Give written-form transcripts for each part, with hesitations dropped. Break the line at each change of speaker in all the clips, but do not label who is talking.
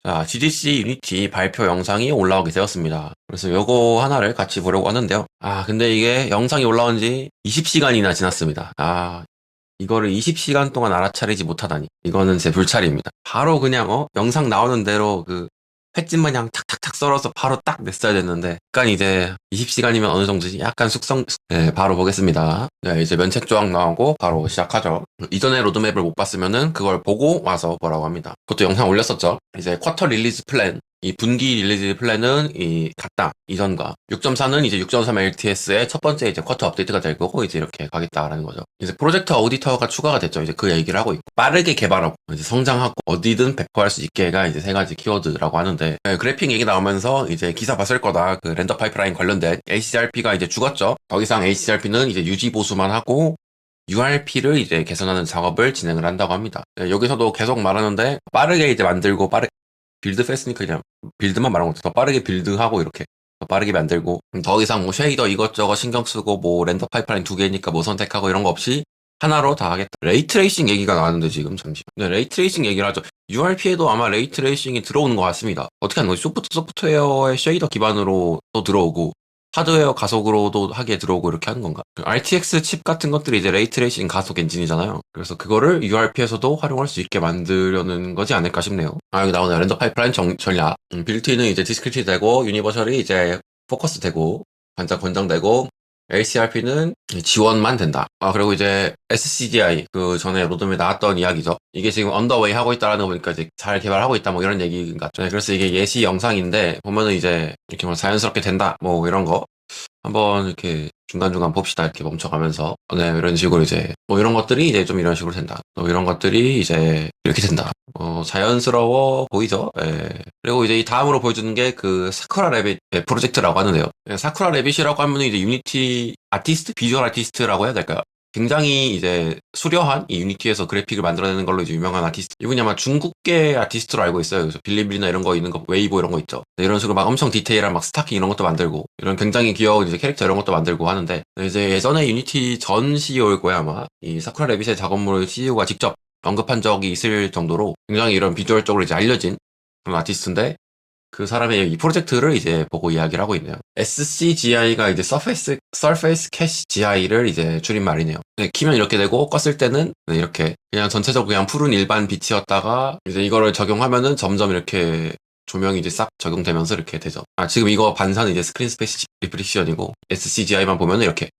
자, GDC 유니티 발표 영상이 올라오게 되었습니다. 그래서 요거 하나를 같이 보려고 하는데요. 근데 이게 영상이 올라온 지 20시간이나 지났습니다. 이거를 20시간 동안 알아차리지 못하다니. 이거는 제 불찰입니다. 바로 그냥, 영상 나오는 대로 횟집 마냥 탁탁탁 썰어서 바로 딱 냈어야 됐는데, 약간 이제 20시간이면 어느 정도지? 약간 네, 바로 보겠습니다. 네, 이제 면책 조항 나오고 바로 시작하죠. 이전에 로드맵을 못 봤으면은 그걸 보고 와서 보라고 합니다. 그것도 영상 올렸었죠. 이제 쿼터 릴리즈 플랜. 이 분기 릴리즈 플랜은 같다. 이전과. 6.4는 이제 6.3 LTS의 첫 번째 이제 쿼터 업데이트가 될 거고, 이제 이렇게 가겠다라는 거죠. 이제 프로젝트 어디터가 추가가 됐죠. 이제 그 얘기를 하고 있고. 빠르게 개발하고, 이제 성장하고, 어디든 배포할 수 있게가 이제 세 가지 키워드라고 하는데, 네, 그래픽 얘기 나오면서 이제 기사 봤을 거다. 그 렌더 파이프라인 관련된 HDRP가 이제 죽었죠. 더 이상 HDRP는 이제 유지 보수만 하고, URP를 이제 개선하는 작업을 진행을 한다고 합니다. 네, 여기서도 계속 말하는데, 빠르게 이제 만들고, 빌드 패스니까 그냥 빌드만 말한 것도 더 빠르게 빌드하고 이렇게 더 빠르게 만들고 더 이상 뭐 쉐이더 이것저것 신경 쓰고 뭐 렌더 파이프라인 두 개니까 뭐 선택하고 이런 거 없이 하나로 다 하겠다. 레이트레이싱 얘기가 나왔는데 지금 잠시. 네, 레이트레이싱 얘기를 하죠. URP에도 아마 레이트레이싱이 들어오는 것 같습니다. 어떻게 하는 거지? 소프트웨어의 쉐이더 기반으로 또 들어오고 하드웨어 가속으로도 하게 들어오고 이렇게 하는 건가? RTX 칩 같은 것들이 이제 레이트레이싱 가속 엔진이잖아요. 그래서 그거를 URP에서도 활용할 수 있게 만들려는 거지 않을까 싶네요. 여기 나오네요. 렌더 파이프라인 전략. 빌트인은 이제 디스크리티 되고, 유니버셜이 이제 포커스 되고, 반짝 권장되고, LCRP는 지원만 된다. 그리고 이제 SCGI, 그 전에 로드맵에 나왔던 이야기죠. 이게 지금 언더웨이 하고 있다라는 거 보니까 이제 잘 개발하고 있다, 뭐 이런 얘기 같죠. 네, 그래서 이게 예시 영상인데, 보면은 이제 이렇게 뭐 자연스럽게 된다, 뭐 이런 거. 한번 이렇게 중간중간 봅시다. 이렇게 멈춰가면서. 네, 이런 식으로 이제, 뭐 이런 것들이 이제 좀 이런 식으로 된다. 또 이런 것들이 이제 이렇게 된다. 자연스러워 보이죠? 예. 그리고 이제 이 다음으로 보여주는 게 그 사쿠라 레빗 프로젝트라고 하는데요. 사쿠라 레빗이라고 하면 이제 유니티 아티스트? 비주얼 아티스트라고 해야 될까요? 굉장히 이제 수려한 이 유니티에서 그래픽을 만들어내는 걸로 이제 유명한 아티스트. 이분이 아마 중국계 아티스트로 알고 있어요. 그래서 빌리빌리나 이런 거 있는 거, 웨이보 이런 거 있죠. 네, 이런 식으로 막 엄청 디테일한 막 스타킹 이런 것도 만들고, 이런 굉장히 귀여운 이제 캐릭터 이런 것도 만들고 하는데, 이제 예전에 유니티 전 CEO일 거야, 아마. 이 사쿠라 레빗의 작업물을 CEO가 직접 언급한 적이 있을 정도로 굉장히 이런 비주얼적으로 이제 알려진 그런 아티스트인데, 그 사람의 이 프로젝트를 이제 보고 이야기를 하고 있네요. SCGI가 이제 Surface Cache GI를 이제 줄임말이네요. 네, 키면 이렇게 되고 껐을 때는 네, 이렇게 그냥 전체적으로 그냥 푸른 일반 빛이었다가 이제 이거를 적용하면은 점점 이렇게 조명이 이제 싹 적용되면서 이렇게 되죠. 지금 이거 반사는 이제 스크린 스페이스 리프렉션이고 SCGI만 보면 이렇게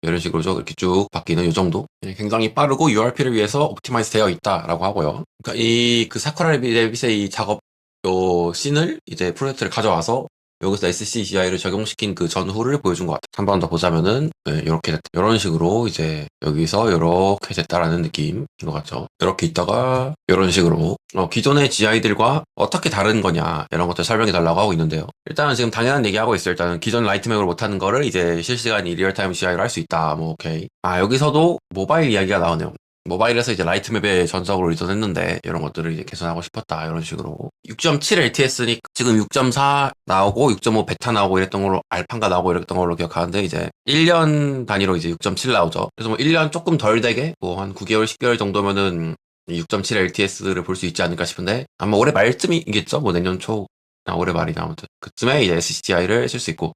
이런 식으로 이렇게 쭉 바뀌는 이 정도. 굉장히 빠르고 URP를 위해서 옵티마이즈 되어 있다라고 하고요. 그러니까 그 사쿠라 레빗의 이 작업 요 씬을 이제 프로젝트를 가져와서 여기서 SCGI를 적용시킨 그 전후를 보여준 것 같아요. 한 번 더 보자면은 이렇게 됐다. 이런 식으로 이제 여기서 이렇게 됐다라는 느낌인 것 같죠. 이렇게 있다가 이런 식으로 기존의 GI들과 어떻게 다른 거냐 이런 것들 설명해 달라고 하고 있는데요. 일단은 지금 당연한 얘기하고 있어요. 일단은 기존 라이트맵으로 못하는 거를 이제 실시간 리얼타임 GI로 할 수 있다. 뭐 오케이. 여기서도 모바일 이야기가 나오네요. 모바일에서 이제 라이트맵의 전적으로 의존했는데 이런 것들을 이제 개선하고 싶었다 이런 식으로 6.7 LTS니 지금 6.4 나오고 6.5 베타 나오고 이랬던 걸로 알판가 나오고 이랬던 걸로 기억하는데 이제 1년 단위로 이제 6.7 나오죠. 그래서 뭐 1년 조금 덜 되게 뭐 한 9개월 10개월 정도면은 6.7 LTS를 볼 수 있지 않을까 싶은데 아마 올해 말쯤이겠죠. 뭐 내년 초나 올해 말이나 아무튼 그쯤에 이제 SCGI를 쓸 수 있고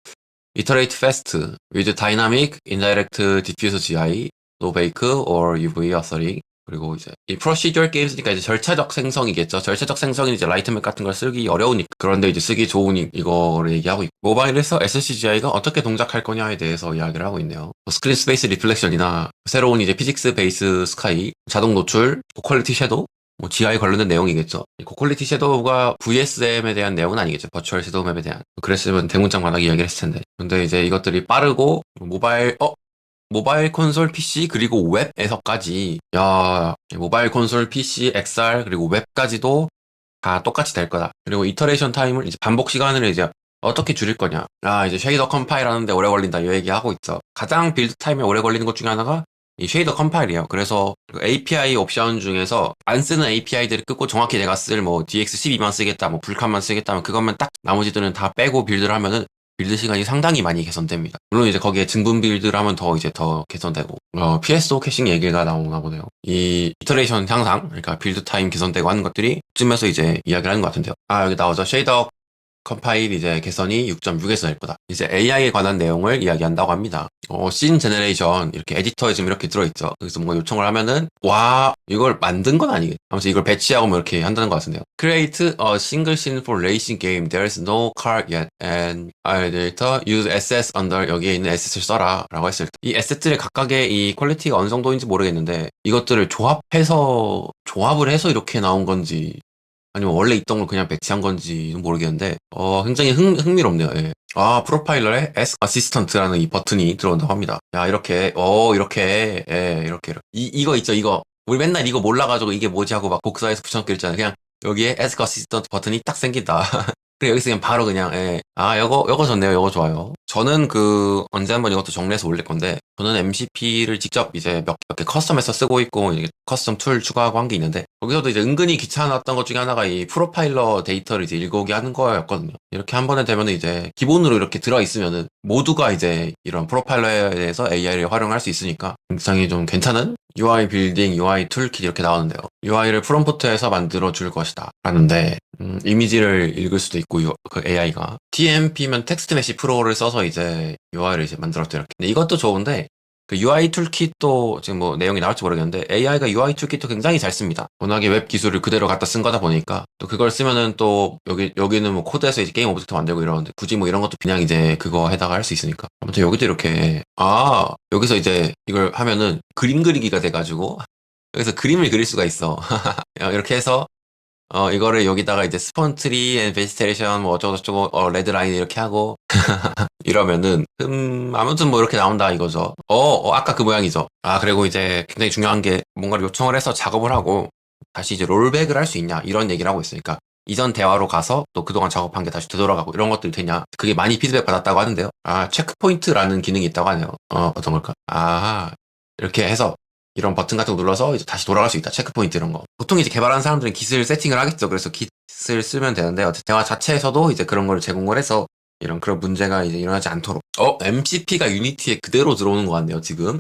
Iterate fast with dynamic indirect diffuse GI no bake or UV 어서링 그리고 이제 이 프로시저럴 게임스니까 이제 절차적 생성이겠죠. 절차적 생성이 이제 라이트맵 같은 걸 쓰기 어려우니까 그런데 이제 쓰기 좋으니 이거를 얘기하고 있고 모바일에서 SCGI가 어떻게 동작할 거냐에 대해서 이야기를 하고 있네요. 스크린 스페이스 리플렉션이나 새로운 이제 피직스 베이스 스카이 자동 노출 고퀄리티 섀도우 뭐 GI 관련된 내용이겠죠. 고퀄리티 섀도우가 VSM에 대한 내용은 아니겠죠. 버추얼 섀도우 맵에 대한. 그랬으면 대문짝만하게 이야기를 했을 텐데. 근데 이제 이것들이 빠르고 모바일 콘솔 PC 그리고 웹에서까지 모바일 콘솔 PC XR 그리고 웹까지도 다 똑같이 될 거다. 그리고 이터레이션 타임을 이제 반복 시간을 이제 어떻게 줄일 거냐. 이제 쉐이더 컴파일 하는데 오래 걸린다. 이 얘기하고 있죠. 가장 빌드 타임에 오래 걸리는 것 중에 하나가 이 쉐이더 컴파일이에요. 그래서 API 옵션 중에서 안 쓰는 API들을 끄고 정확히 내가 쓸 뭐 DX12만 쓰겠다, 뭐 불칸만 쓰겠다, 면 그것만 딱 나머지들은 다 빼고 빌드를 하면은 빌드 시간이 상당히 많이 개선됩니다. 물론 이제 거기에 증분 빌드를 하면 더 이제 더 개선되고, PSO 캐싱 얘기가 나오나 보네요. 이 이터레이션 향상, 그러니까 빌드 타임 개선되고 하는 것들이 쯤에서 이제 이야기를 하는 것 같은데요. 여기 나오죠. 쉐이더 컴파일 이제 개선이 6.6에서 낼 거다. 이제 AI에 관한 내용을 이야기한다고 합니다. 씬 제너레이션 이렇게 에디터에 지금 이렇게 들어있죠. 그래서 뭔가 요청을 하면은 와 이걸 만든 건 아니겠죠. 아무튼 이걸 배치하고 뭐 이렇게 한다는 것 같은데요. Create a single scene for racing game. There's no car yet, and our data use assets under 여기에 있는 에셋을 써라라고 했을 때 이 에셋들의 각각의 이 퀄리티가 어느 정도인지 모르겠는데 이것들을 조합을 해서 이렇게 나온 건지. 아니면 원래 있던 걸 그냥 배치한 건지는 모르겠는데, 굉장히 흥미롭네요. 예. 프로파일러에 S 어시스턴트라는 이 버튼이 들어온다고 합니다. 야, 이렇게, 이렇게, 예, 이렇게. 이거 있죠, 이거. 우리 맨날 이거 몰라가지고 이게 뭐지 하고 막 복사해서 붙여넣기 했잖아요. 그냥 여기에 S 어시스턴트 버튼이 딱 생긴다. 그래, 여기서 그냥 바로 그냥, 예. 요거 좋네요. 요거 좋아요. 저는 언제 한번 이것도 정리해서 올릴 건데, 저는 MCP를 직접 이제 몇 개 커스텀해서 쓰고 있고, 이게 커스텀 툴 추가하고 한 게 있는데, 거기서도 이제 은근히 귀찮았던 것 중에 하나가 이 프로파일러 데이터를 이제 읽어오게 하는 거였거든요. 이렇게 한 번에 되면 이제 기본으로 이렇게 들어있으면은 모두가 이제 이런 프로파일러에 대해서 AI를 활용할 수 있으니까 굉장히 좀 괜찮은 UI 빌딩, UI 툴킷 이렇게 나오는데요. UI를 프롬프트에서 만들어 줄 것이다. 라는데, 이미지를 읽을 수도 있고, 그 AI가. TMP면 텍스트 메시 프로를 써서 이제 UI를 이제 만들었죠. 이렇게. 근데 이것도 좋은데, 그 UI 툴킷도 지금 뭐 내용이 나올지 모르겠는데, AI가 UI 툴킷도 굉장히 잘 씁니다. 워낙에 웹 기술을 그대로 갖다 쓴 거다 보니까, 또 그걸 쓰면은 또, 여기는 뭐 코드에서 이제 게임 오브젝트 만들고 이러는데, 굳이 뭐 이런 것도 그냥 이제 그거 해다가 할 수 있으니까. 아무튼 여기도 이렇게, 여기서 이제 이걸 하면은 그림 그리기가 돼가지고, 여기서 그림을 그릴 수가 있어. 이렇게 해서, 이거를 여기다가 이제 스폰 트리 앤 베지테이션 뭐 어쩌고저쩌고 레드 라인 이렇게 하고 이러면은 아무튼 뭐 이렇게 나온다 이거죠. 아까 그 모양이죠. 그리고 이제 굉장히 중요한 게 뭔가를 요청을 해서 작업을 하고 다시 이제 롤백을 할 수 있냐 이런 얘기를 하고 있으니까 이전 대화로 가서 또 그동안 작업한 게 다시 되돌아가고 이런 것들이 되냐 그게 많이 피드백 받았다고 하는데요. 체크포인트라는 기능이 있다고 하네요. 어떤 걸까? 이렇게 해서 이런 버튼 같은 거 눌러서 이제 다시 돌아갈 수 있다. 체크포인트 이런 거. 보통 이제 개발하는 사람들은 깃을 세팅을 하겠죠. 그래서 깃을 쓰면 되는데, 어쨌든 대화 자체에서도 이제 그런 걸 제공을 해서 이런 그런 문제가 이제 일어나지 않도록. MCP가 유니티에 그대로 들어오는 것 같네요, 지금.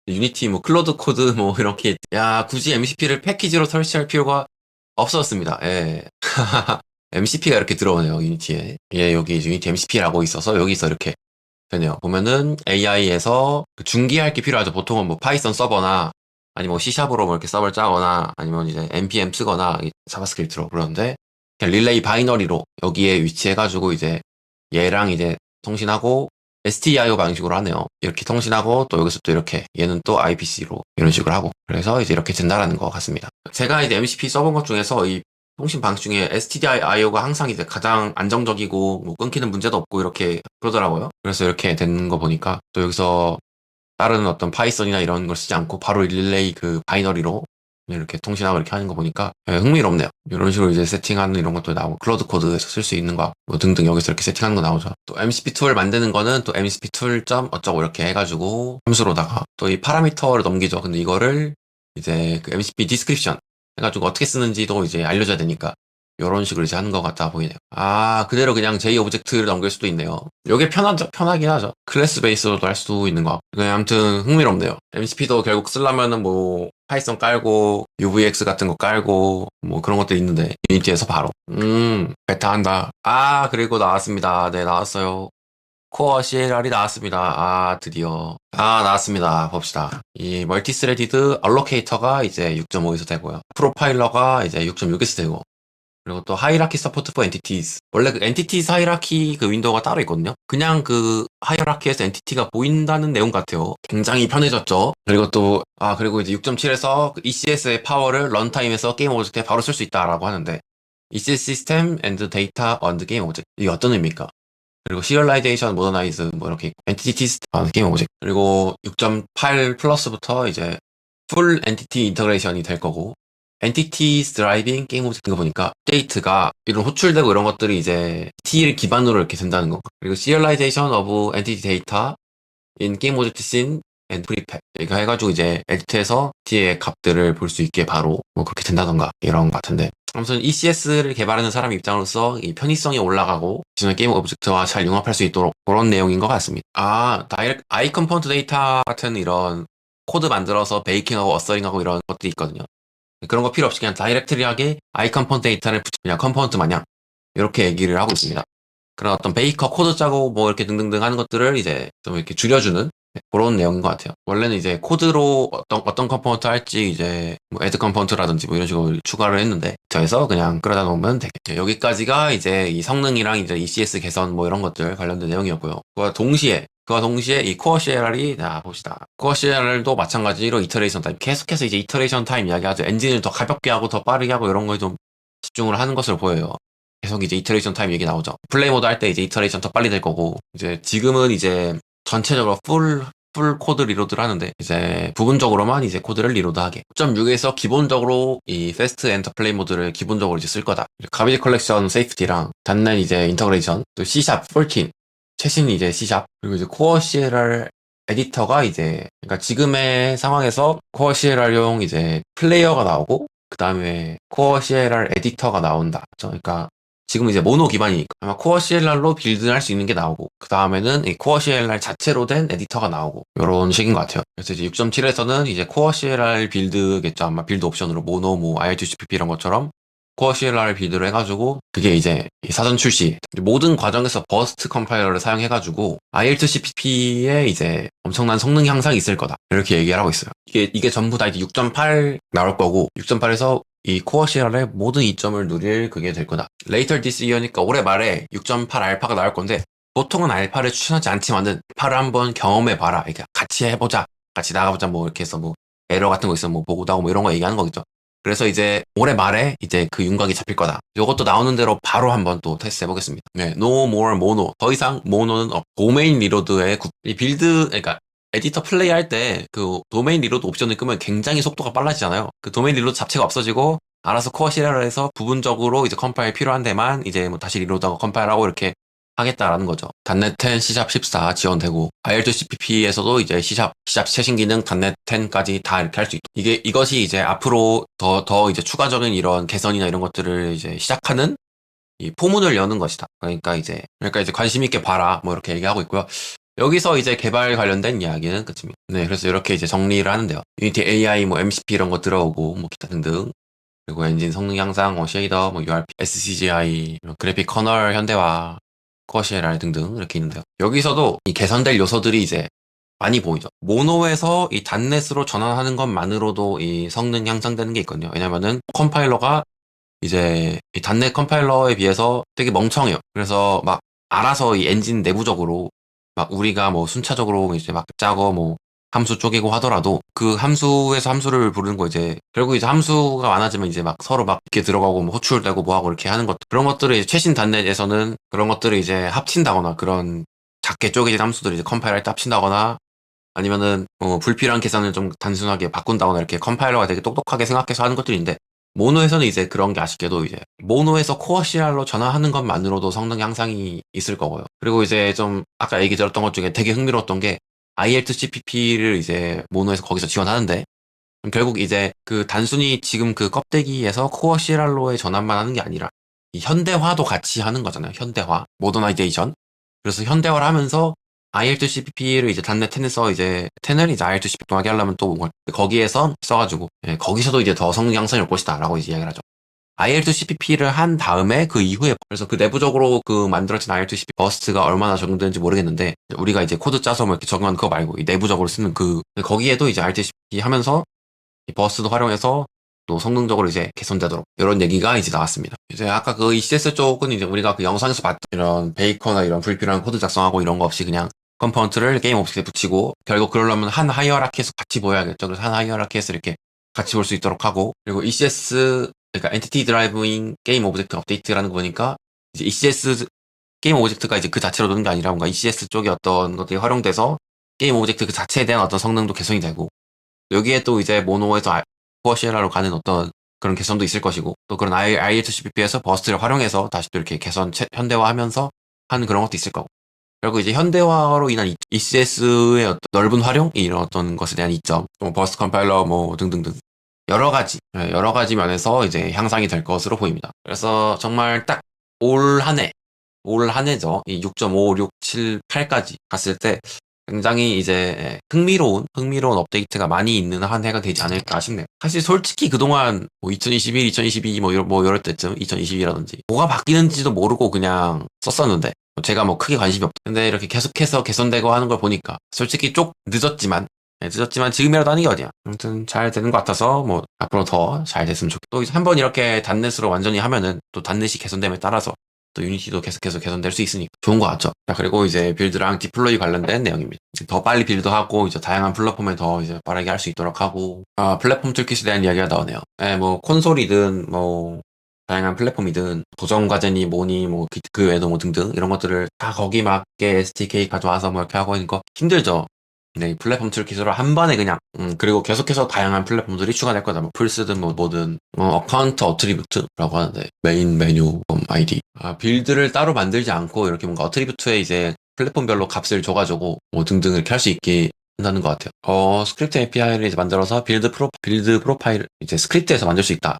유니티 뭐 클로드 코드 뭐 이렇게. 굳이 MCP를 패키지로 설치할 필요가 없었습니다. 예. MCP가 이렇게 들어오네요, 유니티에. 여기 유니티 MCP라고 있어서 여기서 이렇게 되네요. 보면은 AI에서 중기할 게 필요하죠. 보통은 뭐 파이썬 서버나 아니면 뭐 C샵으로 뭐 이렇게 서버를 짜거나 아니면 이제 npm 쓰거나 자바스크립트로 그러는데 그냥 릴레이 바이너리로 여기에 위치해가지고 이제 얘랑 이제 통신하고 STIO 방식으로 하네요. 이렇게 통신하고 또 여기서 또 이렇게 얘는 또 IPC로 이런 식으로 하고 그래서 이제 이렇게 된다라는 것 같습니다. 제가 이제 MCP 써본 것 중에서 이 통신 방식 중에 STDIO가 항상 이제 가장 안정적이고 뭐 끊기는 문제도 없고 이렇게 그러더라고요. 그래서 이렇게 되는 거 보니까 또 여기서 다른 어떤 파이썬이나 이런 걸 쓰지 않고 바로 릴레이 그 바이너리로 이렇게 통신하고 이렇게 하는 거 보니까 흥미롭네요. 이런 식으로 이제 세팅하는 이런 것도 나오고 클로드 코드에서 쓸 수 있는 거 뭐 등등 여기서 이렇게 세팅하는 거 나오죠. 또 MCP 툴 만드는 거는 또 MCP 툴 점 어쩌고 이렇게 해가지고 함수로다가 또 이 파라미터를 넘기죠. 근데 이거를 이제 그 MCP 디스크립션 해가지고 어떻게 쓰는지도 이제 알려줘야 되니까 이런 식으로 이제 하는 것 같아 보이네요. 그대로 그냥 J 오브젝트를 넘길 수도 있네요. 이게 편하긴 하죠. 클래스 베이스로도 할 수도 있는 거. 아무튼 흥미롭네요. MCP도 결국 쓰려면은 뭐 파이썬 깔고 UVX 같은 거 깔고 뭐 그런 것도 있는데 유니티에서 바로 베타 한다. 그리고 나왔습니다. 네, 나왔어요. 코어 CLR이 나왔습니다. 드디어. 나왔습니다. 봅시다. 이 멀티스레디드 알로케이터가 이제 6.5에서 되고요. 프로파일러가 이제 6.6에서 되고 그리고 또 하이라키 서포트 포 엔티티즈. 원래 그 엔티티즈 하이라키 그 윈도우가 따로 있거든요. 그냥 그 하이라키에서 엔티티가 보인다는 내용 같아요. 굉장히 편해졌죠. 그리고 또 그리고 이제 6.7에서 ECS의 파워를 런타임에서 게임 오브젝트에 바로 쓸 수 있다라고 하는데 ECS 시스템 앤드 데이터 언드 게임 오브젝트. 이게 어떤 의미입니까? 그리고 시리얼라이제이션, 모더나이즈 뭐 이렇게 엔티티 게임 오브젝트. 그리고 6.8 플러스부터 이제 풀 엔티티 인터그레이션이 될 거고 엔티티 드라이빙 게임 오브젝트 거 보니까 데이트가 이런 호출되고 이런 것들이 이제 T를 기반으로 이렇게 된다는 거. 그리고 시리얼라이제이션 오브 엔티티 데이터 인 게임 오브젝트 씬 앤 프리팹 이거 해가지고 이제 에디트에서 T의 값들을 볼 수 있게 바로 뭐 그렇게 된다던가 이런 것 같은데 아무튼 ECS를 개발하는 사람 입장으로서 이 편의성이 올라가고 기존의 게임 오브젝트와 잘 융합할 수 있도록 그런 내용인 것 같습니다. 다이렉트 아이 컴포넌트 데이터 같은 이런 코드 만들어서 베이킹하고 어서링하고 이런 것들이 있거든요. 그런 거 필요 없이 그냥 다이렉트리하게 아이 컴포넌트 데이터를 그냥 컴포넌트 마냥 이렇게 얘기를 하고 있습니다. 그런 어떤 베이커 코드 짜고 뭐 이렇게 등등등 하는 것들을 이제 좀 이렇게 줄여주는 그런 내용인 것 같아요. 원래는 이제 코드로 어떤 컴포넌트 할지 이제 뭐 애드 컴포넌트라든지 뭐 이런 식으로 추가를 했는데 저에서 그냥 끌어다 놓으면 되겠죠. 여기까지가 이제 이 성능이랑 이제 ECS 개선 뭐 이런 것들 관련된 내용이었고요. 그와 동시에 이 코어 CLR이 봅시다. 코어 CLR도 마찬가지로 이터레이션 타임 계속해서 이제 이터레이션 타임 이야기하죠. 엔진을 더 가볍게 하고 더 빠르게 하고 이런 거에 좀 집중을 하는 것으로 보여요. 계속 이제 이터레이션 타임 얘기 나오죠. 플레이 모드 할 때 이제 이터레이션 더 빨리 될 거고, 이제 지금은 이제 전체적으로 풀 코드 리로드를 하는데, 이제 부분적으로만 이제 코드를 리로드하게. 9.6에서 기본적으로 이 패스트 엔터 플레이 모드를 기본적으로 이제 쓸 거다. 가비지 컬렉션 세이프티랑 단넷 이제 인터그레이션, 또 C# 14, 최신 이제 C#, 그리고 이제 코어 CLR 에디터가 이제, 그러니까 지금의 상황에서 코어 CLR용 이제 플레이어가 나오고, 그 다음에 코어 CLR 에디터가 나온다. 그러니까 지금 이제 모노 기반이니까 아마 코어 CLR로 빌드할 수 있는 게 나오고 그 다음에는 이 코어 CLR 자체로 된 에디터가 나오고 이런 식인 것 같아요. 그래서 이제 6.7에서는 이제 코어 CLR 빌드겠죠. 아마 빌드 옵션으로 모노 뭐 IRGCpp 이런 것처럼 코어 CLR 빌드를 해가지고 그게 이제 사전 출시 모든 과정에서 버스트 컴파일러를 사용해가지고 IL2CPP에 이제 엄청난 성능 향상이 있을 거다 이렇게 얘기를 하고 있어요. 이게 전부 다 이제 6.8 나올 거고 6.8에서 이 코어 CLR의 모든 이점을 누릴 그게 될 거다. Later this year니까 올해 말에 6.8 알파가 나올 건데 보통은 알파를 추천하지 않지만은 알파를 한번 경험해봐라. 이렇게 같이 해보자. 같이 나가보자. 뭐 이렇게 해서 뭐 에러 같은 거 있으면 뭐 보고도 하고 뭐 이런 거 얘기하는 거겠죠. 그래서 이제 올해 말에 이제 그 윤곽이 잡힐 거다. 이것도 나오는 대로 바로 한번 또 테스트 해보겠습니다. 네, no more mono. 더 이상 모노는 도메인 리로드의 이 빌드, 그러니까 에디터 플레이 할 때 그 도메인 리로드 옵션을 끄면 굉장히 속도가 빨라지잖아요. 그 도메인 리로드 자체가 없어지고 알아서 코어 CLR을 해서 부분적으로 이제 컴파일 필요한 데만 이제 뭐 다시 리로드하고 컴파일하고 이렇게 하겠다라는 거죠. 단넷 10, C# 14 지원되고 IL2CPP에서도 이제 C# 최신 기능 단넷 10까지 다 이렇게 할 수 있고 이것이 이제 앞으로 더 이제 추가적인 이런 개선이나 이런 것들을 이제 시작하는 이 포문을 여는 것이다. 그러니까 이제 관심 있게 봐라 뭐 이렇게 얘기하고 있고요. 여기서 이제 개발 관련된 이야기는 끝입니다. 네, 그래서 이렇게 이제 정리를 하는데요. 유니티 AI, 뭐 MCP 이런 거 들어오고, 뭐 기타 등등. 그리고 엔진 성능 향상, 뭐 쉐이더, 뭐 URP, SCGI, 그래픽 커널 현대화, 코어 CLR 등등 이렇게 있는데요. 여기서도 이 개선될 요소들이 이제 많이 보이죠. 모노에서 이 단넷으로 전환하는 것만으로도 이 성능 향상되는 게 있거든요. 왜냐면은 컴파일러가 이제 이 단넷 컴파일러에 비해서 되게 멍청해요. 그래서 막 알아서 이 엔진 내부적으로 막 우리가 뭐 순차적으로 이제 막 짜고 뭐 함수 쪼개고 하더라도 그 함수에서 함수를 부르는 거 이제 결국 이제 함수가 많아지면 이제 막 서로 막 이렇게 들어가고 뭐 호출되고 뭐하고 이렇게 하는 것 그런 것들을 이제 최신 단넷에서는 그런 것들을 이제 합친다거나 그런 작게 쪼개진 함수들을 이제 컴파일할 때 합친다거나 아니면은 불필요한 계산을 좀 단순하게 바꾼다거나 이렇게 컴파일러가 되게 똑똑하게 생각해서 하는 것들인데 모노에서는 이제 그런 게 아쉽게도 이제 모노에서 코어 CLR로 전환하는 것만으로도 성능 향상이 있을 거고요. 그리고 이제 좀 아까 얘기 들었던 것 중에 되게 흥미로웠던 게 IL2CPP를 이제 모노에서 거기서 지원하는데 결국 이제 그 단순히 지금 그 껍데기에서 코어 CLR로의 전환만 하는 게 아니라 이 현대화도 같이 하는 거잖아요. 현대화, 모더나이제이션. 그래서 현대화를 하면서 IL2CPP를 이제 단넷 10에서 이제 10을 이제 IL2CP 동하게 하려면 또 거기에서 써가지고 거기서도 이제 더 성능 향상이 올 것이다라고 이제 이야기를 하죠. IL2CPP를 한 다음에 그 이후에 그래서 그 내부적으로 그 만들어진 IL2CP 버스트가 얼마나 적용되는지 모르겠는데 우리가 이제 코드 짜서 뭐 이렇게 적용하는 그거 말고 이 내부적으로 쓰는 거기에도 이제 IL2CP 하면서 이 버스도 활용해서 또 성능적으로 이제 개선되도록 이런 얘기가 이제 나왔습니다. 이제 아까 그 ECS 쪽은 이제 우리가 그 영상에서 봤던 이런 베이커나 이런 불필요한 코드 작성하고 이런 거 없이 그냥 컴포넌트를 게임 옵젝트에 붙이고 결국 그러려면 한 하이어라키에서 같이 보여야겠죠. 그래서 한 하이어라키에서 이렇게 같이 볼 수 있도록 하고 그리고 ECS 그러니까 엔티티 드라이브잉 게임 오브젝트 업데이트라는 거 보니까 이제 ECS 게임 오브젝트가 이제 그 자체로 노는 게 아니라 뭔가 ECS 쪽에 어떤 것들이 활용돼서 게임 오브젝트 그 자체에 대한 어떤 성능도 개선이 되고 여기에 또 이제 모노에서 코어 CLR로 가는 어떤 그런 개선도 있을 것이고 또 그런 IHCPP에서 버스트를 활용해서 다시 또 이렇게 개선 현대화하면서 하는 그런 것도 있을 거고 그리고 이제 현대화로 인한 ECS의 어떤 넓은 활용 이런 어떤 것에 대한 이점 뭐 버스트 컴파일러 뭐 등등등 여러 가지 면에서 이제 향상이 될 것으로 보입니다. 그래서 정말 딱 올 한 해죠. 이 6.5, 6, 7, 8까지 갔을 때 굉장히 이제 흥미로운 업데이트가 많이 있는 한 해가 되지 않을까 싶네요. 사실 솔직히 그동안 뭐 2021, 2022 뭐 이럴 때쯤 2022라든지 뭐가 바뀌는지도 모르고 그냥 썼었는데 제가 뭐 크게 관심이 없다. 근데 이렇게 계속해서 개선되고 하는 걸 보니까 솔직히 좀 늦었지만 지금이라도 하는 게 어디야. 아무튼 잘 되는 것 같아서 뭐 앞으로 더 잘 됐으면 좋겠고 또 한번 이렇게 단넷으로 완전히 하면은 또 단넷이 개선됨에 따라서 또 유니티도 계속해서 개선될 수 있으니까 좋은 것 같죠. 자, 그리고 이제 빌드랑 디플로이 관련된 내용입니다. 더 빨리 빌드하고 이제 다양한 플랫폼에 더 이제 빠르게 할 수 있도록 하고 플랫폼 툴킷에 대한 이야기가 나오네요. 뭐 콘솔이든 뭐 다양한 플랫폼이든 도전 과제니 뭐니 그 외에도 뭐 등등 이런 것들을 다 거기 맞게 SDK 가져와서 뭐 이렇게 하고 있는 거 힘들죠. 네, 이 플랫폼 툴킷으로 한 번에 그냥 그리고 계속해서 다양한 플랫폼들이 추가될 거다. 뭐 플스든 뭐 뭐든 어카운트 어트리뷰트라고 하는데 메인 메뉴 아이디 빌드를 따로 만들지 않고 이렇게 뭔가 어트리뷰트에 이제 플랫폼별로 값을 줘가지고 뭐 등등 이렇게 할 수 있게 한다는 것 같아요. 스크립트 API를 이제 만들어서 빌드 프로파일 이제 스크립트에서 만들 수 있다.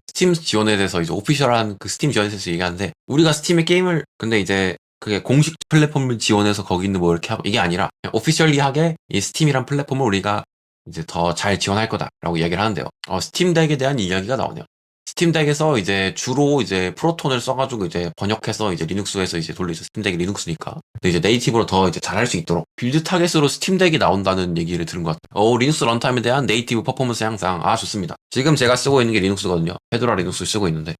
스팀 지원에 대해서 이제 오피셜한 그 스팀 지원에 대해서 얘기하는데 우리가 스팀의 게임을 근데 이제 그게 공식 플랫폼을 지원해서 거기 있는 뭐 이렇게 하고 이게 아니라 그냥 오피셜리하게 이 스팀이란 플랫폼을 우리가 이제 더 잘 지원할 거다라고 이야기를 하는데요. 스팀 덱에 대한 이야기가 나오네요. 스팀 덱에서 이제 주로 이제 프로톤을 써가지고 이제 번역해서 이제 리눅스에서 이제 돌리죠. 스팀 덱이 리눅스니까. 근데 이제 네이티브로 더 이제 잘할 수 있도록 빌드 타겟으로 스팀 덱이 나온다는 얘기를 들은 것 같아요. 리눅스 런타임에 대한 네이티브 퍼포먼스 향상. 좋습니다. 지금 제가 쓰고 있는 게 리눅스거든요. 페도라 리눅스 쓰고 있는데.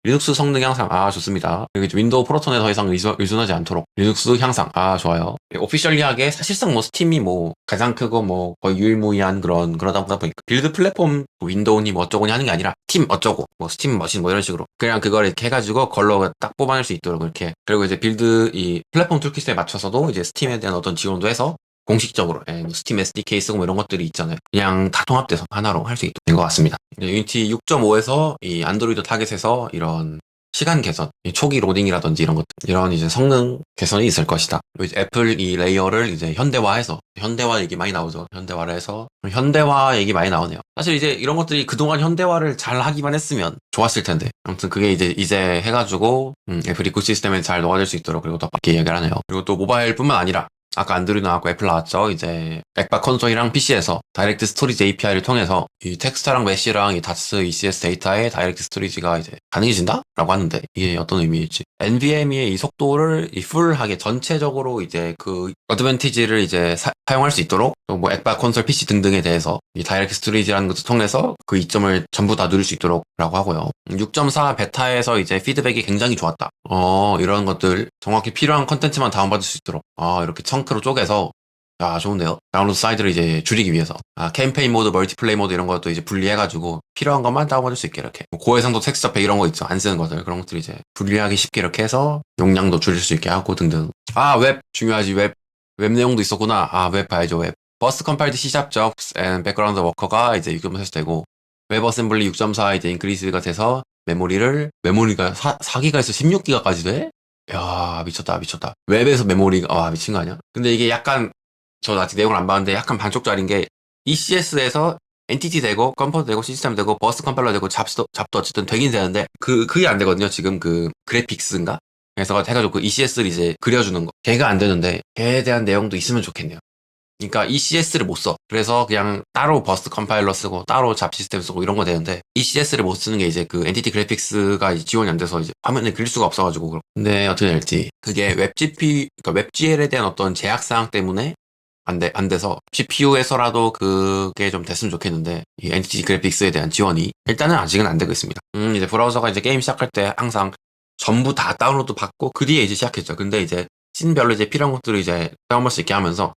리눅스 성능 향상 좋습니다. 그리고 이제 윈도우 프로톤에 더 이상 의존하지 않도록 리눅스 향상 좋아요. 오피셜리하게 사실상 뭐 스팀이 뭐 가장 크고 뭐 거의 유일무이한 그러다 보니까 빌드 플랫폼 윈도우니 뭐 어쩌고니 하는 게 아니라 스팀 어쩌고 뭐 스팀 머신 뭐 이런 식으로 그냥 그걸 이렇게 해가지고 걸로 딱 뽑아낼 수 있도록 이렇게 그리고 이제 빌드 이 플랫폼 툴킷에 맞춰서도 이제 스팀에 대한 어떤 지원도 해서 공식적으로 뭐 스팀 SDK 쓰고 뭐 이런 것들이 있잖아요. 그냥 다 통합돼서 하나로 할 수 있도록 된 것 같습니다. 유니티 6.5에서 이 안드로이드 타겟에서 이런 시간 개선, 초기 로딩이라든지 이런 것, 이런 이제 성능 개선이 있을 것이다. 그리고 이제 애플 이 레이어를 이제 현대화해서 현대화 얘기 많이 나오죠. 현대화를 해서 현대화 얘기 많이 나오네요. 사실 이제 이런 것들이 그동안 현대화를 잘 하기만 했으면 좋았을 텐데. 아무튼 그게 이제 해가지고 애플 이코시스템에 잘 녹아들 수 있도록 그리고 더 밖에 이야기를 하네요. 그리고 또 모바일뿐만 아니라 아까 안드로이드 나왔고 애플 나왔죠. 이제 액박 콘솔이랑 PC에서 다이렉트 스토리지 API를 통해서 이 텍스트랑 메시랑 이 다스 ECS 데이터의 다이렉트 스토리지가 이제 가능해진다? 라고 하는데 이게 어떤 의미일지. NVMe의 이 속도를 이 풀하게 전체적으로 이제 그 어드밴티지를 이제 사용할 수 있도록 또 뭐 액박 콘솔 PC 등등에 대해서 이 다이렉트 스토리지라는 것을 통해서 그 이점을 전부 다 누릴 수 있도록 라고 하고요. 6.4 베타에서 이제 피드백이 굉장히 좋았다. 이런 것들 정확히 필요한 컨텐츠만 다운받을 수 있도록 이렇게 청크로 쪼개서 좋은데요. 다운로드 사이즈를 이제 줄이기 위해서 캠페인 모드, 멀티플레이 모드 이런 것도 이제 분리해가지고 필요한 것만 다운받을 수 있게 이렇게 고해상도 텍스처 팩 이런 거 있죠. 안 쓰는 것들 그런 것들 이제 분리하기 쉽게 이렇게 해서 용량도 줄일 수 있게 하고 등등. 웹 중요하지. 웹 내용도 있었구나. 웹 봐야죠. 웹 버스트 컴파일드 C# jobs and background worker가 이제 6.4시 되고 웹 어셈블리 6.4 이제 인크리스가 돼서 메모리가 4기가에서 16기가까지 돼? 야 미쳤다. 웹에서 메모리가 미친 거 아니야? 근데 이게 약간 저 아직 내용을 안 봤는데 약간 반쪽짜리인 게 ECS에서 엔티티 되고 컴포트 되고 시스템 되고 버스 컴파일러 되고 잡도 어쨌든 되긴 되는데 그게 안 되거든요. 지금 그 그래픽스인가? 그래서 해가지고 그 ECS를 이제 그려주는 거 걔가 안 되는데 걔에 대한 내용도 있으면 좋겠네요. 그러니까 ECS를 못 써. 그래서 그냥 따로 버스트 컴파일러 쓰고 따로 잡 시스템 쓰고 이런 거 되는데 ECS를 못 쓰는 게 이제 그 엔티티 그래픽스가 지원이 안 돼서 이제 화면에 그릴 수가 없어가지고 근데 어떻게 될지 그게 그러니까 웹GL에 대한 어떤 제약 사항 때문에 안 돼서 CPU에서라도 그게 좀 됐으면 좋겠는데 이 엔티티 그래픽스에 대한 지원이 일단은 아직은 안 되고 있습니다. 이제 브라우저가 이제 게임 시작할 때 항상 전부 다 다운로드 받고 그 뒤에 이제 시작했죠. 근데 이제 씬별로 이제 필요한 것들을 이제 다운받을 수 있게 하면서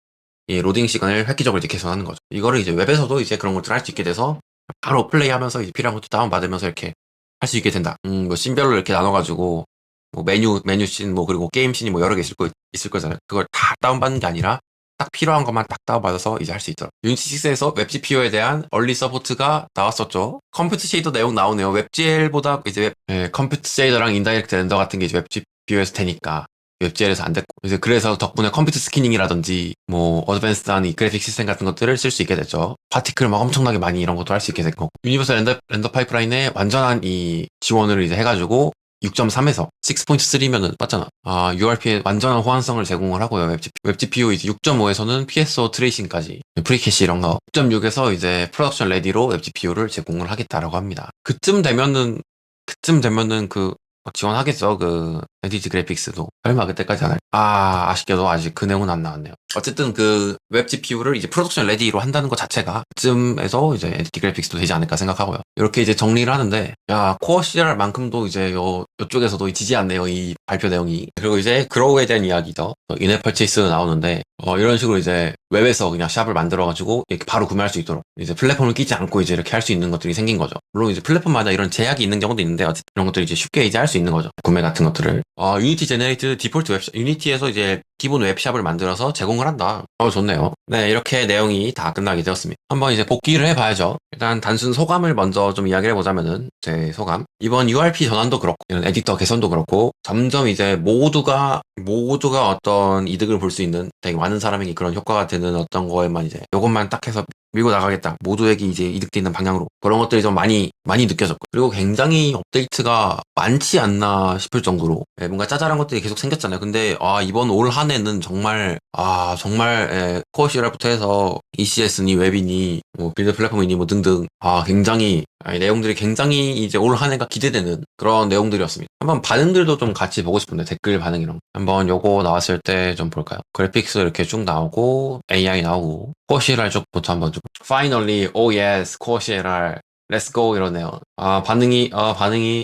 이 로딩 시간을 획기적으로 이제 개선하는 거죠. 이거를 이제 웹에서도 이제 그런 것들을 할 수 있게 돼서 바로 플레이하면서 이제 필요한 것도 다운받으면서 이렇게 할 수 있게 된다. 뭐 씬별로 이렇게 나눠가지고 뭐 메뉴 씬 뭐 그리고 게임 씬이 뭐 여러 개 있을 거잖아요. 그걸 다 다운받는 게 아니라 딱 필요한 것만 딱 다운받아서 이제 할 수 있도록. 유니티 6에서 웹 GPU에 대한 얼리 서포트가 나왔었죠. 컴퓨터 쉐이더 내용 나오네요. 웹GL보다 이제 컴퓨터 쉐이더랑 인다이렉트 렌더 같은 게 이제 웹 GPU에서 되니까 웹젤에서 안 됐고 이제 그래서 덕분에 컴퓨터 스캐닝이라든지 뭐 어드밴스드한 이 그래픽 시스템 같은 것들을 쓸 수 있게 됐죠. 파티클 막 엄청나게 많이 이런 것도 할 수 있게 됐고 유니버설 렌더 파이프라인에 완전한 이 지원을 이제 해가지고 6.3에서 6.3면은 맞잖아. URP에 완전한 호환성을 제공을 하고요. 웹 GPU 이제 6.5에서는 PSO 트레이싱까지 프리캐시 이런 거 6.6에서 이제 프로덕션 레디로 웹 GPU를 제공을 하겠다라고 합니다. 그쯤 되면은 지원하겠죠. 그 NTT 그래픽스도 설마 그때까지 안 할. 아쉽게도 아직 그 내용은 안 나왔네요. 어쨌든 그 웹 GPU를 이제 프로덕션 레디로 한다는 것 자체가 그쯤에서 이제 NTT 그래픽스도 되지 않을까 생각하고요. 이렇게 이제 정리를 하는데 코어 CR만큼도 이제 요쪽에서도 지지 않네요. 이 발표 내용이. 그리고 이제 그로우에 대한 이야기죠. 인앱 퍼체이스 나오는데 이런 식으로 이제 웹에서 그냥 샵을 만들어가지고 이렇게 바로 구매할 수 있도록 이제 플랫폼을 끼지 않고 이제 이렇게 할 수 있는 것들이 생긴 거죠. 물론 이제 플랫폼마다 이런 제약이 있는 경우도 있는데 어쨌든 이런 것들이 이제 쉽게 이제 할 수 있는 거죠. 구매 같은 것들을. 유니티 제네레이트 디폴트 웹 유니티에서 이제 기본 웹샵을 만들어서 제공을 한다. 좋네요. 네, 이렇게 내용이 다 끝나게 되었습니다. 한번 이제 복귀를 해봐야죠. 일단 단순 소감을 먼저 좀 이야기를 해보자면은 제 소감. 이번 URP 전환도 그렇고 이런 에디터 개선도 그렇고 점점 이제 모두가 어떤 이득을 볼 수 있는 되게 많은 사람에게 그런 효과가 되는 어떤 거에만 이제 요것만 딱 해서 밀고 나가겠다. 모두에게 이제 이득되는 방향으로 그런 것들이 좀 많이 느껴졌고 그리고 굉장히 업데이트가 많지 않나 싶을 정도로 뭔가 짜잘한 것들이 계속 생겼잖아요. 근데 이번 올 한 해는 정말 코어 CR부터 해서 ECS니 웹이니 뭐 빌드 플랫폼이니 뭐 등등 굉장히 내용들이 굉장히 이제 올 한 해가 기대되는 그런 내용들이었습니다. 한번 반응들도 좀 같이 보고 싶은데 댓글 반응 이런 거. 한번 요거 나왔을 때 좀 볼까요? 그래픽스 이렇게 쭉 나오고 AI 나오고 코어 CLR 쪽부터 한번 좀 Finally, oh yes, 코어 CLR Let's go 이러네요. 반응이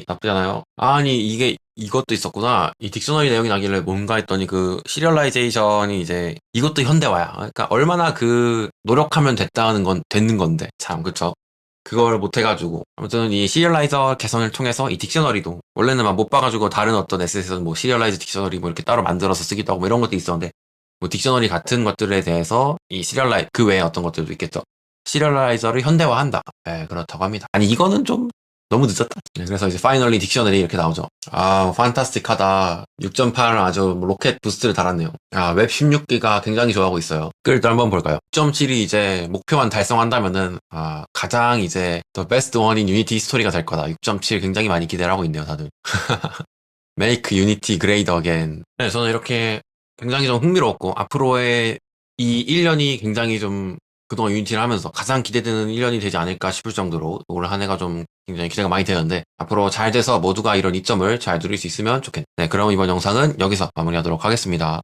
나쁘지 않아요. 아니 이것도 있었구나. 이 딕셔너리 내용이 나길래 뭔가 했더니 그 시리얼라이제이션이 이제 이것도 현대화야. 그러니까 얼마나 노력하면 되는 건데 참 그쵸. 그걸 못 해가지고 아무튼 이 시리얼라이저 개선을 통해서 이 딕셔너리도 원래는 막 못 봐가지고 다른 어떤 SS에서는 뭐 시리얼라이즈 딕셔너리 뭐 이렇게 따로 만들어서 쓰기도 하고 뭐 이런 것도 있었는데 뭐 딕셔너리 같은 것들에 대해서 이 그 외에 어떤 것들도 있겠죠. 시리얼라이저를 현대화한다. 네, 그렇다고 합니다. 아니 이거는 좀 너무 늦었다. 네, 그래서 이제 파이널리 딕셔너리 이렇게 나오죠. 판타스틱하다. 6.8 아주 뭐 로켓 부스트를 달았네요. 웹 16기가 굉장히 좋아하고 있어요. 글도 한번 볼까요? 6.7이 이제 목표만 달성한다면은 가장 이제 더 베스트 원인 유니티 스토리가 될 거다. 6.7 굉장히 많이 기대를 하고 있네요, 다들. Make Unity Great Again. 네, 저는 이렇게 굉장히 좀 흥미로웠고 앞으로의 이 1년이 굉장히 좀 그동안 유니티를 하면서 가장 기대되는 1년이 되지 않을까 싶을 정도로 올 한 해가 좀 굉장히 기대가 많이 되는데 앞으로 잘 돼서 모두가 이런 이점을 잘 누릴 수 있으면 좋겠네. 네, 그럼 이번 영상은 여기서 마무리하도록 하겠습니다.